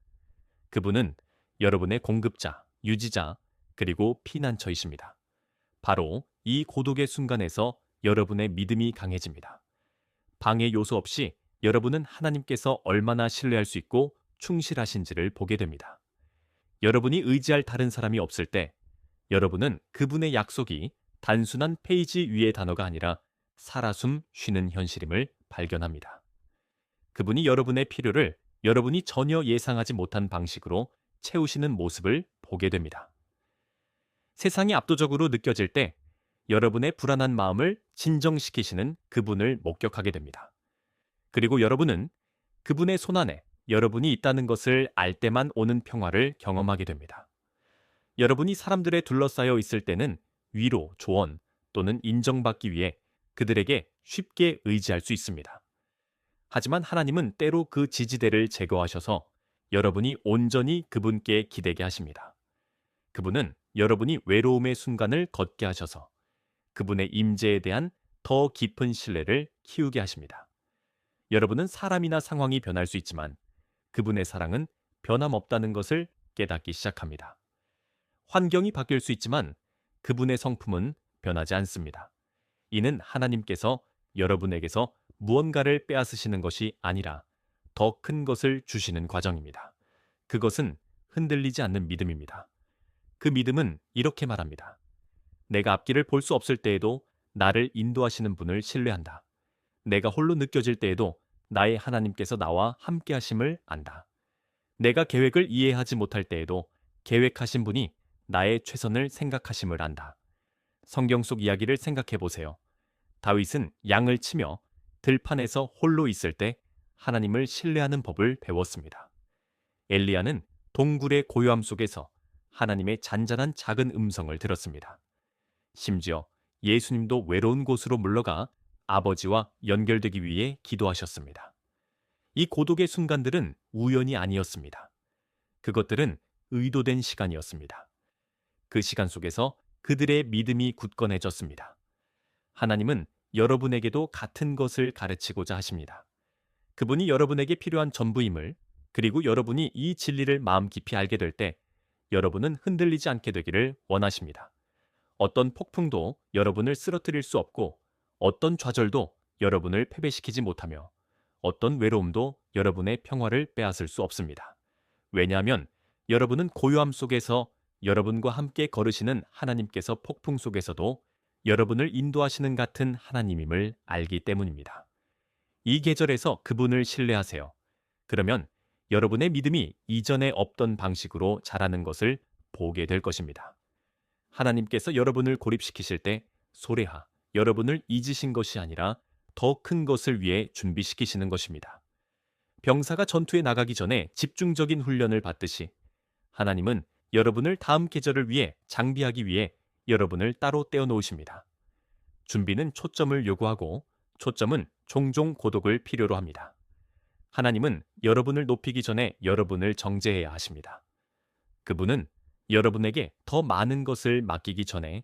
그분은 여러분의 공급자, 유지자, 그리고 피난처이십니다. 바로 이 고독의 순간에서 여러분의 믿음이 강해집니다. 방해 요소 없이 여러분은 하나님께서 얼마나 신뢰할 수 있고 충실하신지를 보게 됩니다. 여러분이 의지할 다른 사람이 없을 때 여러분은 그분의 약속이 단순한 페이지 위의 단어가 아니라 살아숨 쉬는 현실임을 발견합니다. 그분이 여러분의 필요를 여러분이 전혀 예상하지 못한 방식으로 채우시는 모습을 보게 됩니다. 세상이 압도적으로 느껴질 때 여러분의 불안한 마음을 진정시키시는 그분을 목격하게 됩니다. 그리고 여러분은 그분의 손안에 여러분이 있다는 것을 알 때만 오는 평화를 경험하게 됩니다. 여러분이 사람들에 둘러싸여 있을 때는 위로, 조언 또는 인정받기 위해 그들에게 쉽게 의지할 수 있습니다. 하지만 하나님은 때로 그 지지대를 제거하셔서 여러분이 온전히 그분께 기대게 하십니다. 그분은 여러분이 외로움의 순간을 걷게 하셔서 그분의 임재에 대한 더 깊은 신뢰를 키우게 하십니다. 여러분은 사람이나 상황이 변할 수 있지만 그분의 사랑은 변함없다는 것을 깨닫기 시작합니다. 환경이 바뀔 수 있지만 그분의 성품은 변하지 않습니다. 이는 하나님께서 여러분에게서 무언가를 빼앗으시는 것이 아니라 더 큰 것을 주시는 과정입니다. 그것은 흔들리지 않는 믿음입니다. 그 믿음은 이렇게 말합니다. 내가 앞길을 볼 수 없을 때에도 나를 인도하시는 분을 신뢰한다. 내가 홀로 느껴질 때에도 나의 하나님께서 나와 함께 하심을 안다. 내가 계획을 이해하지 못할 때에도 계획하신 분이 나의 최선을 생각하심을 안다. 성경 속 이야기를 생각해 보세요. 다윗은 양을 치며 들판에서 홀로 있을 때 하나님을 신뢰하는 법을 배웠습니다. 엘리야는 동굴의 고요함 속에서 하나님의 잔잔한 작은 음성을 들었습니다. 심지어 예수님도 외로운 곳으로 물러가 아버지와 연결되기 위해 기도하셨습니다. 이 고독의 순간들은 우연이 아니었습니다. 그것들은 의도된 시간이었습니다. 그 시간 속에서 그들의 믿음이 굳건해졌습니다. 하나님은 여러분에게도 같은 것을 가르치고자 하십니다. 그분이 여러분에게 필요한 전부임을, 그리고 여러분이 이 진리를 마음 깊이 알게 될 때 여러분은 흔들리지 않게 되기를 원하십니다. 어떤 폭풍도 여러분을 쓰러뜨릴 수 없고 어떤 좌절도 여러분을 패배시키지 못하며 어떤 외로움도 여러분의 평화를 빼앗을 수 없습니다. 왜냐하면 여러분은 고요함 속에서 여러분과 함께 걸으시는 하나님께서 폭풍 속에서도 여러분을 인도하시는 같은 하나님임을 알기 때문입니다. 이 계절에서 그분을 신뢰하세요. 그러면 여러분의 믿음이 이전에 없던 방식으로 자라는 것을 보게 될 것입니다. 하나님께서 여러분을 고립시키실 때 소레하, 여러분을 잊으신 것이 아니라 더 큰 것을 위해 준비시키시는 것입니다. 병사가 전투에 나가기 전에 집중적인 훈련을 받듯이 하나님은 여러분을 다음 계절을 위해 장비하기 위해 여러분을 따로 떼어놓으십니다. 준비는 초점을 요구하고 초점은 종종 고독을 필요로 합니다. 하나님은 여러분을 높이기 전에 여러분을 정죄해야 하십니다. 그분은 여러분에게 더 많은 것을 맡기기 전에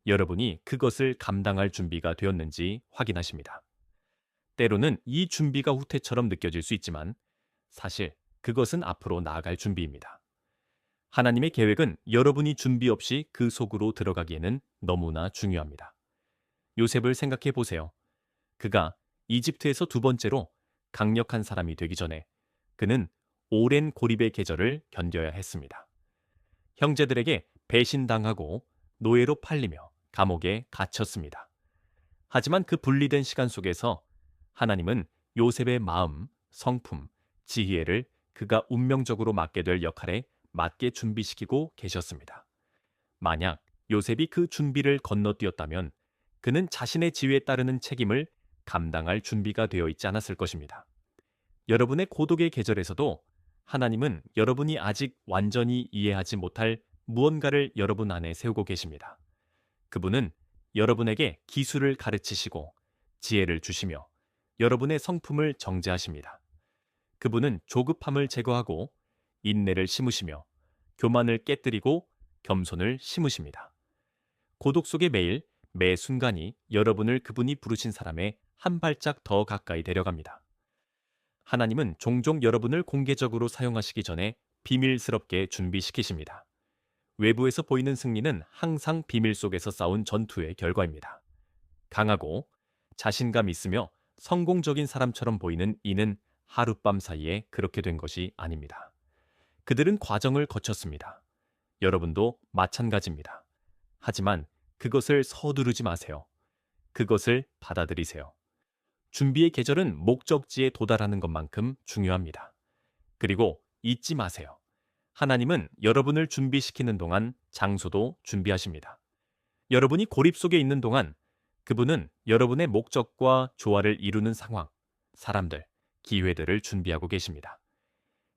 여러분이 그것을 감당할 준비가 되었는지 확인하십니다. 때로는 이 준비가 후퇴처럼 느껴질 수 있지만 사실 그것은 앞으로 나아갈 준비입니다. 하나님의 계획은 여러분이 준비 없이 그 속으로 들어가기에는 너무나 중요합니다. 요셉을 생각해 보세요. 그가 이집트에서 두 번째로 강력한 사람이 되기 전에 그는 오랜 고립의 계절을 견뎌야 했습니다. 형제들에게 배신당하고 노예로 팔리며 감옥에 갇혔습니다. 하지만 그 분리된 시간 속에서 하나님은 요셉의 마음, 성품, 지혜를 그가 운명적으로 맡게 될 역할에 맞게 준비시키고 계셨습니다. 만약 요셉이 그 준비를 건너뛰었다면 그는 자신의 지위에 따르는 책임을 감당할 준비가 되어 있지 않았을 것입니다. 여러분의 고독의 계절에서도 하나님은 여러분이 아직 완전히 이해하지 못할 무언가를 여러분 안에 세우고 계십니다. 그분은 여러분에게 기술을 가르치시고 지혜를 주시며 여러분의 성품을 정죄하십니다. 그분은 조급함을 제거하고 인내를 심으시며 교만을 깨뜨리고 겸손을 심으십니다. 고독 속의 매일, 매 순간이 여러분을 그분이 부르신 사람의 한 발짝 더 가까이 데려갑니다. 하나님은 종종 여러분을 공개적으로 사용하시기 전에 비밀스럽게 준비시키십니다. 외부에서 보이는 승리는 항상 비밀 속에서 싸운 전투의 결과입니다. 강하고 자신감 있으며 성공적인 사람처럼 보이는 이는 하룻밤 사이에 그렇게 된 것이 아닙니다. 그들은 과정을 거쳤습니다. 여러분도 마찬가지입니다. 하지만 그것을 서두르지 마세요. 그것을 받아들이세요. 준비의 계절은 목적지에 도달하는 것만큼 중요합니다. 그리고 잊지 마세요. 하나님은 여러분을 준비시키는 동안 장소도 준비하십니다. 여러분이 고립 속에 있는 동안 그분은 여러분의 목적과 조화를 이루는 상황, 사람들, 기회들을 준비하고 계십니다.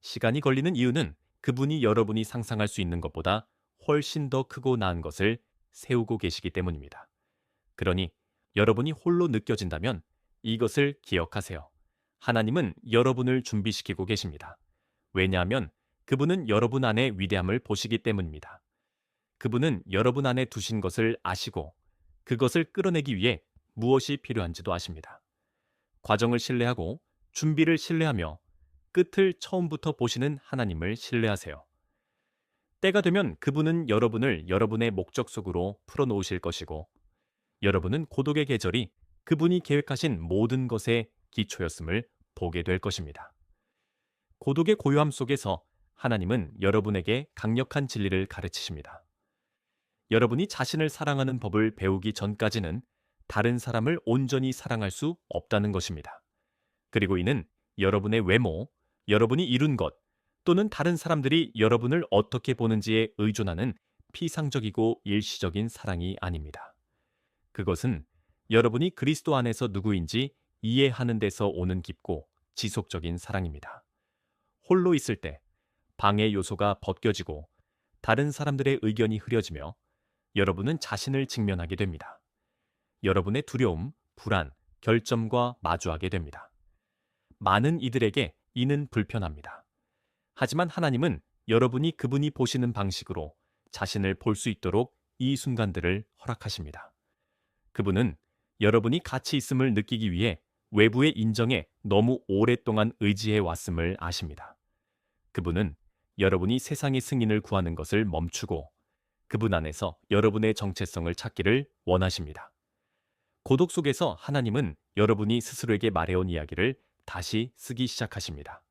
시간이 걸리는 이유는 그분이 여러분이 상상할 수 있는 것보다 훨씬 더 크고 나은 것을 세우고 계시기 때문입니다. 그러니 여러분이 홀로 느껴진다면 이것을 기억하세요. 하나님은 여러분을 준비시키고 계십니다. 왜냐하면 그분은 여러분 안에 위대함을 보시기 때문입니다. 그분은 여러분 안에 두신 것을 아시고 그것을 끌어내기 위해 무엇이 필요한지도 아십니다. 과정을 신뢰하고 준비를 신뢰하며 끝을 처음부터 보시는 하나님을 신뢰하세요. 때가 되면 그분은 여러분을 여러분의 목적 속으로 풀어놓으실 것이고 여러분은 고독의 계절이 그분이 계획하신 모든 것의 기초였음을 보게 될 것입니다. 고독의 고요함 속에서 하나님은 여러분에게 강력한 진리를 가르치십니다. 여러분이 자신을 사랑하는 법을 배우기 전까지는 다른 사람을 온전히 사랑할 수 없다는 것입니다. 그리고 이는 여러분의 외모, 여러분이 이룬 것, 또는 다른 사람들이 여러분을 어떻게 보는지에 의존하는 피상적이고 일시적인 사랑이 아닙니다. 그것은 여러분이 그리스도 안에서 누구인지 이해하는 데서 오는 깊고 지속적인 사랑입니다. 홀로 있을 때 방해 요소가 벗겨지고 다른 사람들의 의견이 흐려지며 여러분은 자신을 직면하게 됩니다. 여러분의 두려움, 불안, 결점과 마주하게 됩니다. 많은 이들에게 이는 불편합니다. 하지만 하나님은 여러분이 그분이 보시는 방식으로 자신을 볼 수 있도록 이 순간들을 허락하십니다. 그분은 여러분이 가치 있음을 느끼기 위해 외부의 인정에 너무 오랫동안 의지해 왔음을 아십니다. 그분은 여러분이 세상의 승인을 구하는 것을 멈추고 그분 안에서 여러분의 정체성을 찾기를 원하십니다. 고독 속에서 하나님은 여러분이 스스로에게 말해온 이야기를 다시 쓰기 시작하십니다.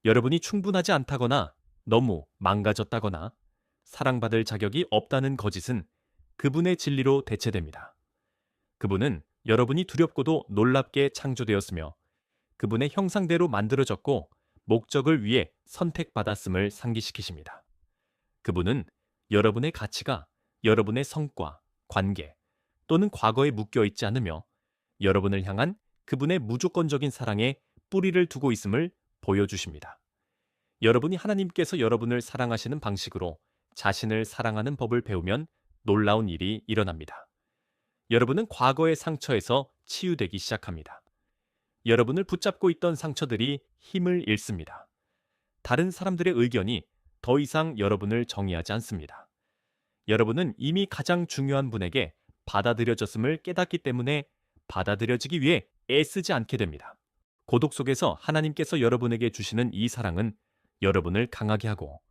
여러분이 충분하지 않다거나 너무 망가졌다거나 사랑받을 자격이 없다는 거짓은 그분의 진리로 대체됩니다. 그분은 여러분이 두렵고도 놀랍게 창조되었으며 그분의 형상대로 만들어졌고 목적을 위해 선택받았음을 상기시키십니다. 그분은 여러분의 가치가 여러분의 성과, 관계 또는 과거에 묶여 있지 않으며 여러분을 향한 그분의 무조건적인 사랑에 뿌리를 두고 있음을 보여주십니다. 여러분이 하나님께서 여러분을 사랑하시는 방식으로 자신을 사랑하는 법을 배우면 놀라운 일이 일어납니다. 여러분은 과거의 상처에서 치유되기 시작합니다. 여러분을 붙잡고 있던 상처들이 힘을 잃습니다. 다른 사람들의 의견이 더 이상 여러분을 정의하지 않습니다. 여러분은 이미 가장 중요한 분에게 받아들여졌음을 깨닫기 때문에 받아들여지기 위해 애쓰지 않게 됩니다. 고독 속에서 하나님께서 여러분에게 주시는 이 사랑은 여러분을 강하게 하고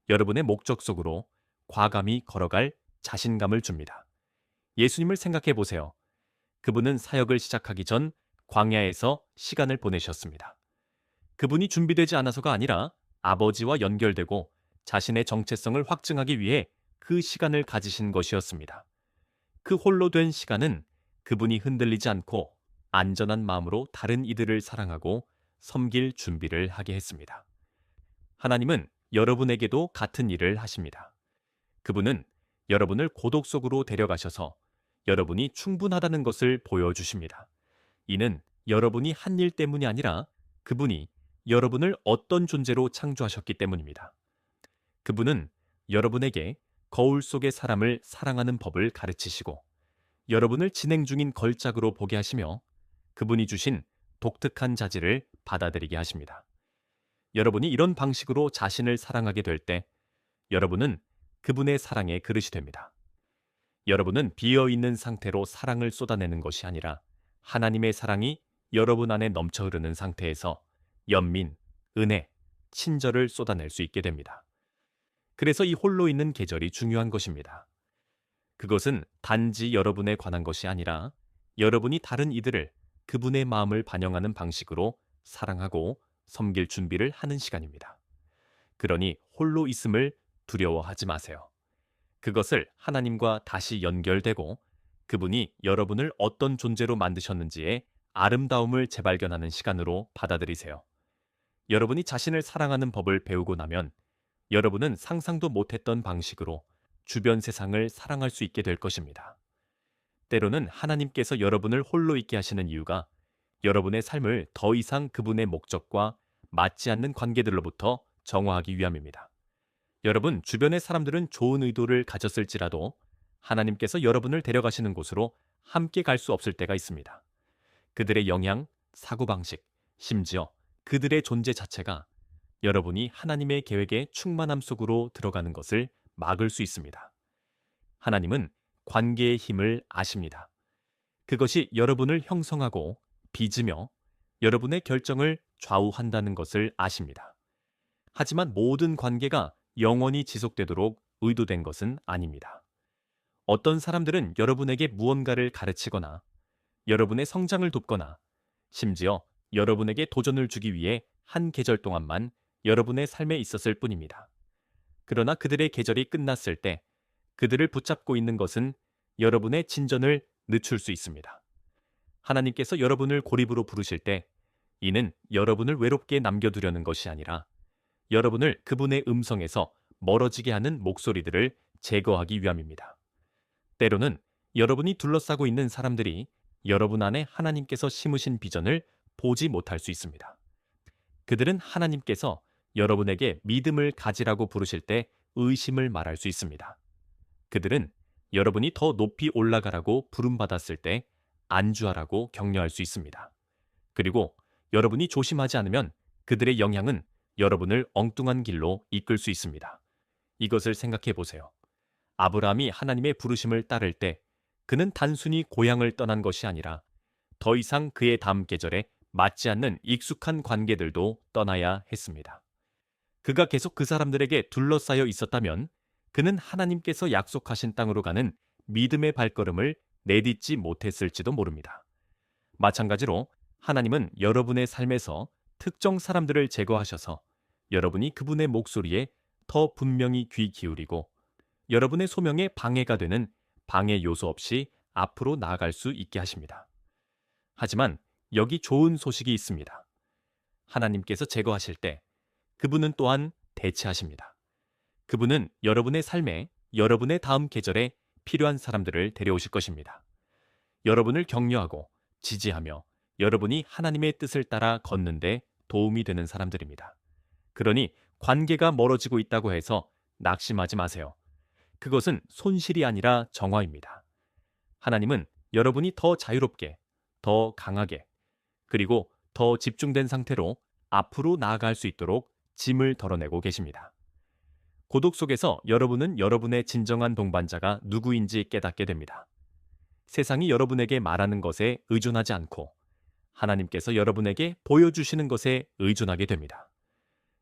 여러분의 목적 속으로 과감히 걸어갈 자신감을 줍니다. 예수님을 생각해 보세요. 그분은 사역을 시작하기 전 광야에서 시간을 보내셨습니다. 그분이 준비되지 않아서가 아니라 아버지와 연결되고 자신의 정체성을 확증하기 위해 그 시간을 가지신 것이었습니다. 그 홀로 된 시간은 그분이 흔들리지 않고 안전한 마음으로 다른 이들을 사랑하고 섬길 준비를 하게 했습니다. 하나님은 여러분에게도 같은 일을 하십니다. 그분은 여러분을 고독 속으로 데려가셔서 여러분이 충분하다는 것을 보여주십니다. 이는 여러분이 한 일 때문이 아니라 그분이 여러분을 어떤 존재로 창조하셨기 때문입니다. 그분은 여러분에게 거울 속의 사람을 사랑하는 법을 가르치시고 여러분을 진행 중인 걸작으로 보게 하시며 그분이 주신 독특한 자질을 받아들이게 하십니다. 여러분이 이런 방식으로 자신을 사랑하게 될 때 여러분은 그분의 사랑의 그릇이 됩니다. 여러분은 비어있는 상태로 사랑을 쏟아내는 것이 아니라 하나님의 사랑이 여러분 안에 넘쳐 흐르는 상태에서 연민, 은혜, 친절을 쏟아낼 수 있게 됩니다. 그래서 이 홀로 있는 계절이 중요한 것입니다. 그것은 단지 여러분에 관한 것이 아니라 여러분이 다른 이들을 그분의 마음을 반영하는 방식으로 사랑하고 섬길 준비를 하는 시간입니다. 그러니 홀로 있음을 두려워하지 마세요. 그것을 하나님과 다시 연결되고 그분이 여러분을 어떤 존재로 만드셨는지의 아름다움을 재발견하는 시간으로 받아들이세요. 여러분이 자신을 사랑하는 법을 배우고 나면 여러분은 상상도 못했던 방식으로 주변 세상을 사랑할 수 있게 될 것입니다. 때로는 하나님께서 여러분을 홀로 있게 하시는 이유가 여러분의 삶을 더 이상 그분의 목적과 맞지 않는 관계들로부터 정화하기 위함입니다. 여러분, 주변의 사람들은 좋은 의도를 가졌을지라도 하나님께서 여러분을 데려가시는 곳으로 함께 갈 수 없을 때가 있습니다. 그들의 영향, 사고방식, 심지어 그들의 존재 자체가 여러분이 하나님의 계획의 충만함 속으로 들어가는 것을 막을 수 있습니다. 하나님은 관계의 힘을 아십니다. 그것이 여러분을 형성하고 빚으며 여러분의 결정을 좌우한다는 것을 아십니다. 하지만 모든 관계가 영원히 지속되도록 의도된 것은 아닙니다. 어떤 사람들은 여러분에게 무언가를 가르치거나 여러분의 성장을 돕거나 심지어 여러분에게 도전을 주기 위해 한 계절 동안만 여러분의 삶에 있었을 뿐입니다. 그러나 그들의 계절이 끝났을 때 그들을 붙잡고 있는 것은 여러분의 진전을 늦출 수 있습니다. 하나님께서 여러분을 고립으로 부르실 때 이는 여러분을 외롭게 남겨두려는 것이 아니라 여러분을 그분의 음성에서 멀어지게 하는 목소리들을 제거하기 위함입니다. 때로는 여러분이 둘러싸고 있는 사람들이 여러분 안에 하나님께서 심으신 비전을 보지 못할 수 있습니다. 그들은 하나님께서 여러분에게 믿음을 가지라고 부르실 때 의심을 말할 수 있습니다. 그들은 여러분이 더 높이 올라가라고 부름받았을 때 안주하라고 격려할 수 있습니다. 그리고 여러분이 조심하지 않으면 그들의 영향은 여러분을 엉뚱한 길로 이끌 수 있습니다. 이것을 생각해 보세요. 아브라함이 하나님의 부르심을 따를 때 그는 단순히 고향을 떠난 것이 아니라 더 이상 그의 다음 계절에 맞지 않는 익숙한 관계들도 떠나야 했습니다. 그가 계속 그 사람들에게 둘러싸여 있었다면 그는 하나님께서 약속하신 땅으로 가는 믿음의 발걸음을 내딛지 못했을지도 모릅니다. 마찬가지로 하나님은 여러분의 삶에서 특정 사람들을 제거하셔서 여러분이 그분의 목소리에 더 분명히 귀 기울이고 여러분의 소명에 방해가 되는 방해 요소 없이 앞으로 나아갈 수 있게 하십니다. 하지만 여기 좋은 소식이 있습니다. 하나님께서 제거하실 때 그분은 또한 대체하십니다. 그분은 여러분의 삶에 여러분의 다음 계절에 필요한 사람들을 데려오실 것입니다. 여러분을 격려하고 지지하며 여러분이 하나님의 뜻을 따라 걷는데 도움이 되는 사람들입니다. 그러니 관계가 멀어지고 있다고 해서 낙심하지 마세요. 그것은 손실이 아니라 정화입니다. 하나님은 여러분이 더 자유롭게, 더 강하게, 그리고 더 집중된 상태로 앞으로 나아갈 수 있도록 짐을 덜어내고 계십니다. 고독 속에서 여러분은 여러분의 진정한 동반자가 누구인지 깨닫게 됩니다. 세상이 여러분에게 말하는 것에 의존하지 않고 하나님께서 여러분에게 보여주시는 것에 의존하게 됩니다.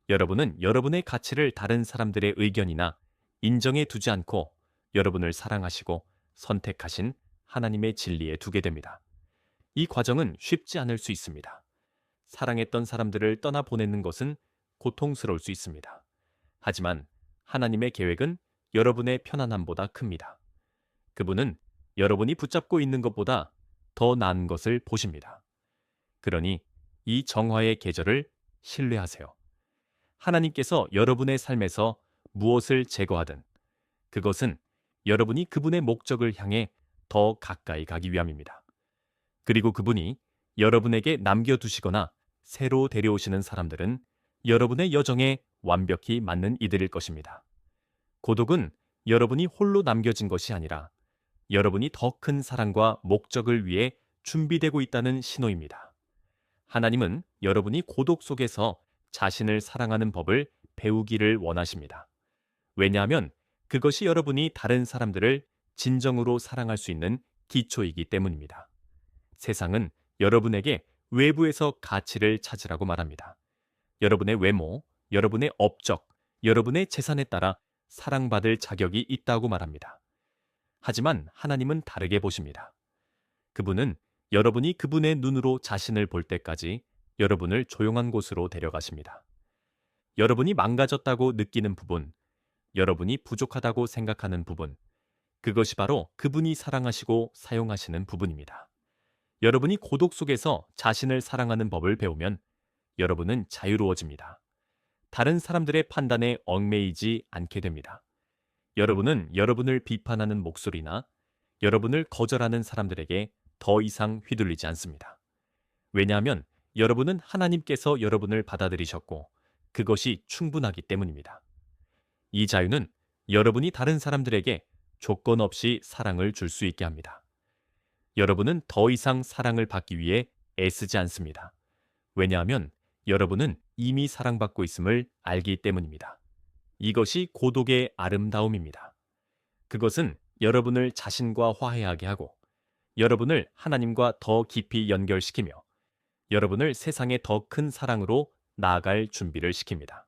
여러분은 여러분의 가치를 다른 사람들의 의견이나 인정에 두지 않고 여러분을 사랑하시고 선택하신 하나님의 진리에 두게 됩니다. 이 과정은 쉽지 않을 수 있습니다. 사랑했던 사람들을 떠나보내는 것은 고통스러울 수 있습니다. 하지만 하나님의 계획은 여러분의 편안함보다 큽니다. 그분은 여러분이 붙잡고 있는 것보다 더 나은 것을 보십니다. 그러니 이 정화의 계절을 신뢰하세요. 하나님께서 여러분의 삶에서 무엇을 제거하든 그것은 여러분이 그분의 목적을 향해 더 가까이 가기 위함입니다. 그리고 그분이 여러분에게 남겨두시거나 새로 데려오시는 사람들은 여러분의 여정에 완벽히 맞는 이들일 것입니다. 고독은 여러분이 홀로 남겨진 것이 아니라 여러분이 더 큰 사랑과 목적을 위해 준비되고 있다는 신호입니다. 하나님은 여러분이 고독 속에서 자신을 사랑하는 법을 배우기를 원하십니다. 왜냐하면 그것이 여러분이 다른 사람들을 진정으로 사랑할 수 있는 기초이기 때문입니다. 세상은 여러분에게 외부에서 가치를 찾으라고 말합니다. 여러분의 외모, 여러분의 업적, 여러분의 재산에 따라 사랑받을 자격이 있다고 말합니다. 하지만 하나님은 다르게 보십니다. 그분은 여러분이 그분의 눈으로 자신을 볼 때까지 여러분을 조용한 곳으로 데려가십니다. 여러분이 망가졌다고 느끼는 부분, 여러분이 부족하다고 생각하는 부분, 그것이 바로 그분이 사랑하시고 사용하시는 부분입니다. 여러분이 고독 속에서 자신을 사랑하는 법을 배우면 여러분은 자유로워집니다. 다른 사람들의 판단에 얽매이지 않게 됩니다. 여러분은 여러분을 비판하는 목소리나 여러분을 거절하는 사람들에게 더 이상 휘둘리지 않습니다. 왜냐하면 여러분은 하나님께서 여러분을 받아들이셨고 그것이 충분하기 때문입니다. 이 자유는 여러분이 다른 사람들에게 조건 없이 사랑을 줄 수 있게 합니다. 여러분은 더 이상 사랑을 받기 위해 애쓰지 않습니다. 왜냐하면 여러분은 이미 사랑받고 있음을 알기 때문입니다. 이것이 고독의 아름다움입니다. 그것은 여러분을 자신과 화해하게 하고 여러분을 하나님과 더 깊이 연결시키며 여러분을 세상의 더 큰 사랑으로 나아갈 준비를 시킵니다.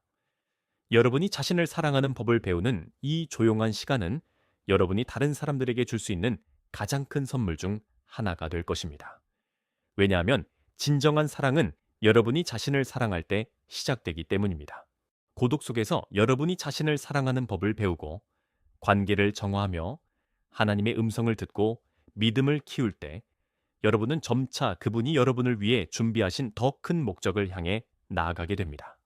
여러분이 자신을 사랑하는 법을 배우는 이 조용한 시간은 여러분이 다른 사람들에게 줄 수 있는 가장 큰 선물 중 하나가 될 것입니다. 왜냐하면 진정한 사랑은 여러분이 자신을 사랑할 때 시작되기 때문입니다. 고독 속에서 여러분이 자신을 사랑하는 법을 배우고 관계를 정화하며 하나님의 음성을 듣고 믿음을 키울 때 여러분은 점차 그분이 여러분을 위해 준비하신 더 큰 목적을 향해 나아가게 됩니다.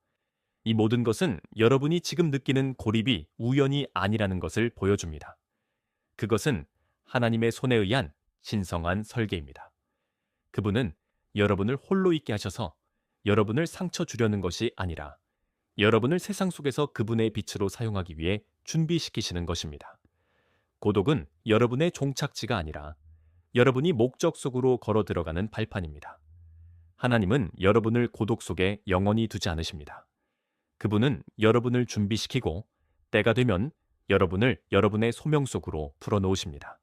이 모든 것은 여러분이 지금 느끼는 고립이 우연이 아니라는 것을 보여줍니다. 그것은 하나님의 손에 의한 신성한 설계입니다. 그분은 여러분을 홀로 있게 하셔서 여러분을 상처 주려는 것이 아니라 여러분을 세상 속에서 그분의 빛으로 사용하기 위해 준비시키시는 것입니다. 고독은 여러분의 종착지가 아니라 여러분이 목적 속으로 걸어 들어가는 발판입니다. 하나님은 여러분을 고독 속에 영원히 두지 않으십니다. 그분은 여러분을 준비시키고 때가 되면 여러분을 여러분의 소명 속으로 풀어놓으십니다.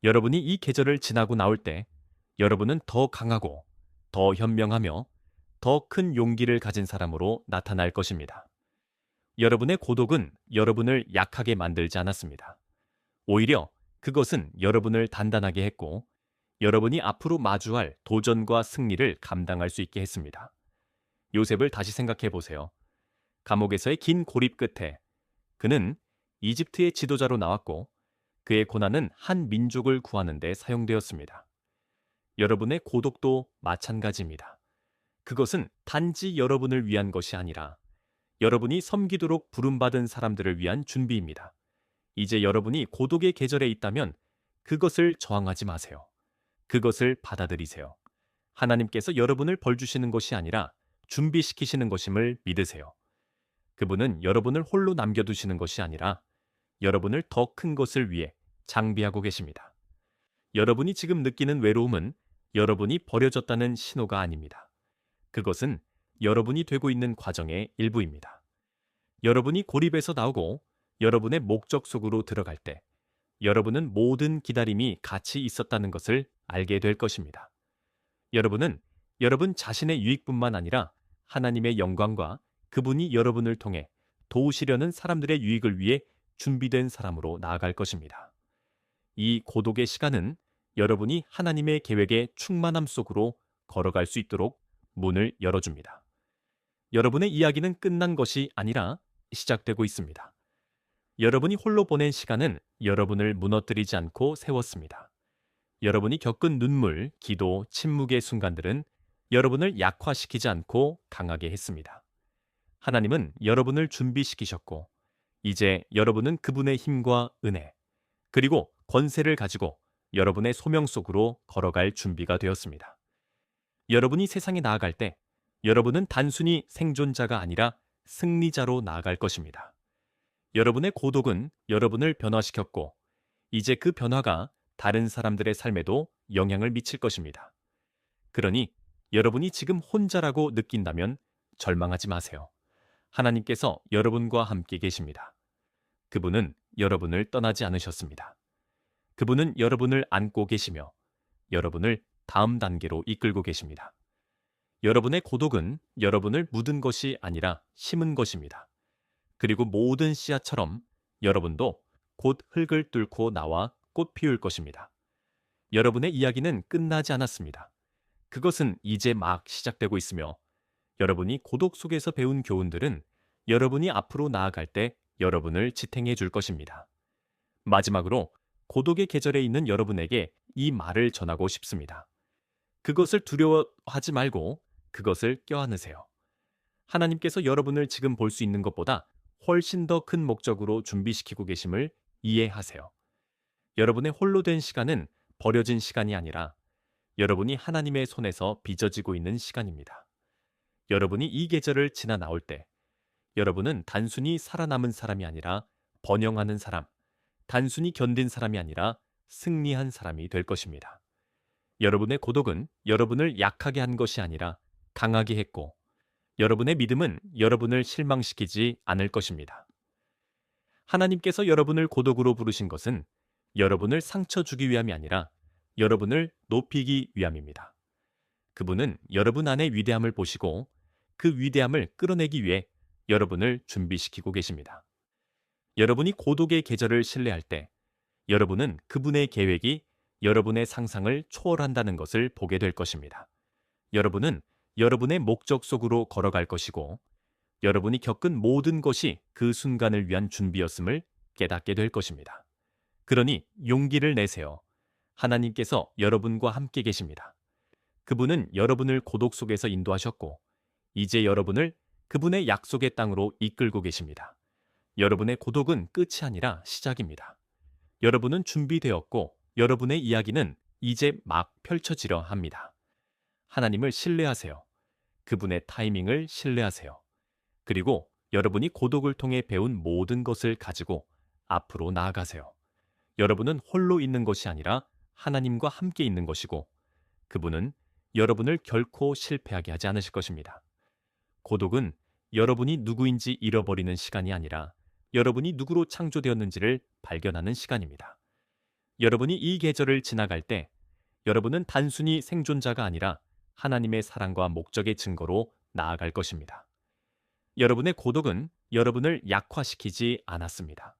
여러분이 이 계절을 지나고 나올 때 여러분은 더 강하고 더 현명하며 더 큰 용기를 가진 사람으로 나타날 것입니다. 여러분의 고독은 여러분을 약하게 만들지 않았습니다. 오히려 그것은 여러분을 단단하게 했고 여러분이 앞으로 마주할 도전과 승리를 감당할 수 있게 했습니다. 요셉을 다시 생각해 보세요. 감옥에서의 긴 고립 끝에 그는 이집트의 지도자로 나왔고 그의 고난은 한 민족을 구하는 데 사용되었습니다. 여러분의 고독도 마찬가지입니다. 그것은 단지 여러분을 위한 것이 아니라 여러분이 섬기도록 부름받은 사람들을 위한 준비입니다. 이제 여러분이 고독의 계절에 있다면 그것을 저항하지 마세요. 그것을 받아들이세요. 하나님께서 여러분을 벌주시는 것이 아니라 준비시키시는 것임을 믿으세요. 그분은 여러분을 홀로 남겨두시는 것이 아니라 여러분을 더 큰 것을 위해 장비하고 계십니다. 여러분이 지금 느끼는 외로움은 여러분이 버려졌다는 신호가 아닙니다. 그것은 여러분이 되고 있는 과정의 일부입니다. 여러분이 고립에서 나오고 여러분의 목적 속으로 들어갈 때 여러분은 모든 기다림이 가치 있었다는 것을 알게 될 것입니다. 여러분은 여러분 자신의 유익뿐만 아니라 하나님의 영광과 그분이 여러분을 통해 도우시려는 사람들의 유익을 위해 준비된 사람으로 나아갈 것입니다. 이 고독의 시간은 여러분이 하나님의 계획의 충만함 속으로 걸어갈 수 있도록 문을 열어줍니다. 여러분의 이야기는 끝난 것이 아니라 시작되고 있습니다. 여러분이 홀로 보낸 시간은 여러분을 무너뜨리지 않고 세웠습니다. 여러분이 겪은 눈물, 기도, 침묵의 순간들은 여러분을 약화시키지 않고 강하게 했습니다. 하나님은 여러분을 준비시키셨고 이제 여러분은 그분의 힘과 은혜, 그리고 권세를 가지고 여러분의 소명 속으로 걸어갈 준비가 되었습니다. 여러분이 세상에 나아갈 때 여러분은 단순히 생존자가 아니라 승리자로 나아갈 것입니다. 여러분의 고독은 여러분을 변화시켰고 이제 그 변화가 다른 사람들의 삶에도 영향을 미칠 것입니다. 그러니 여러분이 지금 혼자라고 느낀다면 절망하지 마세요. 하나님께서 여러분과 함께 계십니다. 그분은 여러분을 떠나지 않으셨습니다. 그분은 여러분을 안고 계시며 여러분을 다음 단계로 이끌고 계십니다. 여러분의 고독은 여러분을 묻은 것이 아니라 심은 것입니다. 그리고 모든 씨앗처럼 여러분도 곧 흙을 뚫고 나와 꽃 피울 것입니다. 여러분의 이야기는 끝나지 않았습니다. 그것은 이제 막 시작되고 있으며 여러분이 고독 속에서 배운 교훈들은 여러분이 앞으로 나아갈 때 여러분을 지탱해 줄 것입니다. 마지막으로 고독의 계절에 있는 여러분에게 이 말을 전하고 싶습니다. 그것을 두려워하지 말고 그것을 껴안으세요. 하나님께서 여러분을 지금 볼 수 있는 것보다 훨씬 더 큰 목적으로 준비시키고 계심을 이해하세요. 여러분의 홀로 된 시간은 버려진 시간이 아니라 여러분이 하나님의 손에서 빚어지고 있는 시간입니다. 여러분이 이 계절을 지나 나올 때 여러분은 단순히 살아남은 사람이 아니라 번영하는 사람, 단순히 견딘 사람이 아니라 승리한 사람이 될 것입니다. 여러분의 고독은 여러분을 약하게 한 것이 아니라 강하게 했고 여러분의 믿음은 여러분을 실망시키지 않을 것입니다. 하나님께서 여러분을 고독으로 부르신 것은 여러분을 상처 주기 위함이 아니라 여러분을 높이기 위함입니다. 그분은 여러분 안의 위대함을 보시고 그 위대함을 끌어내기 위해 여러분을 준비시키고 계십니다. 여러분이 고독의 계절을 신뢰할 때 여러분은 그분의 계획이 여러분의 상상을 초월한다는 것을 보게 될 것입니다. 여러분은 여러분의 목적 속으로 걸어갈 것이고 여러분이 겪은 모든 것이 그 순간을 위한 준비였음을 깨닫게 될 것입니다. 그러니 용기를 내세요. 하나님께서 여러분과 함께 계십니다. 그분은 여러분을 고독 속에서 인도하셨고 이제 여러분을 그분의 약속의 땅으로 이끌고 계십니다. 여러분의 고독은 끝이 아니라 시작입니다. 여러분은 준비되었고 여러분의 이야기는 이제 막 펼쳐지려 합니다. 하나님을 신뢰하세요. 그분의 타이밍을 신뢰하세요. 그리고 여러분이 고독을 통해 배운 모든 것을 가지고 앞으로 나아가세요. 여러분은 홀로 있는 것이 아니라 하나님과 함께 있는 것이고 그분은 여러분을 결코 실패하게 하지 않으실 것입니다. 고독은 여러분이 누구인지 잃어버리는 시간이 아니라 여러분이 누구로 창조되었는지를 발견하는 시간입니다. 여러분이 이 계절을 지나갈 때 여러분은 단순히 생존자가 아니라 하나님의 사랑과 목적의 증거로 나아갈 것입니다. 여러분의 고독은 여러분을 약화시키지 않았습니다.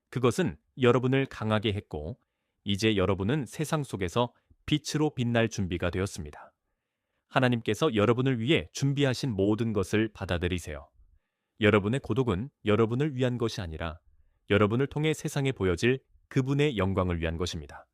그것은 여러분을 강하게 했고 이제 여러분은 세상 속에서 빛으로 빛날 준비가 되었습니다. 하나님께서 여러분을 위해 준비하신 모든 것을 받아들이세요. 여러분의 고독은 여러분을 위한 것이 아니라 여러분을 통해 세상에 보여질 그분의 영광을 위한 것입니다.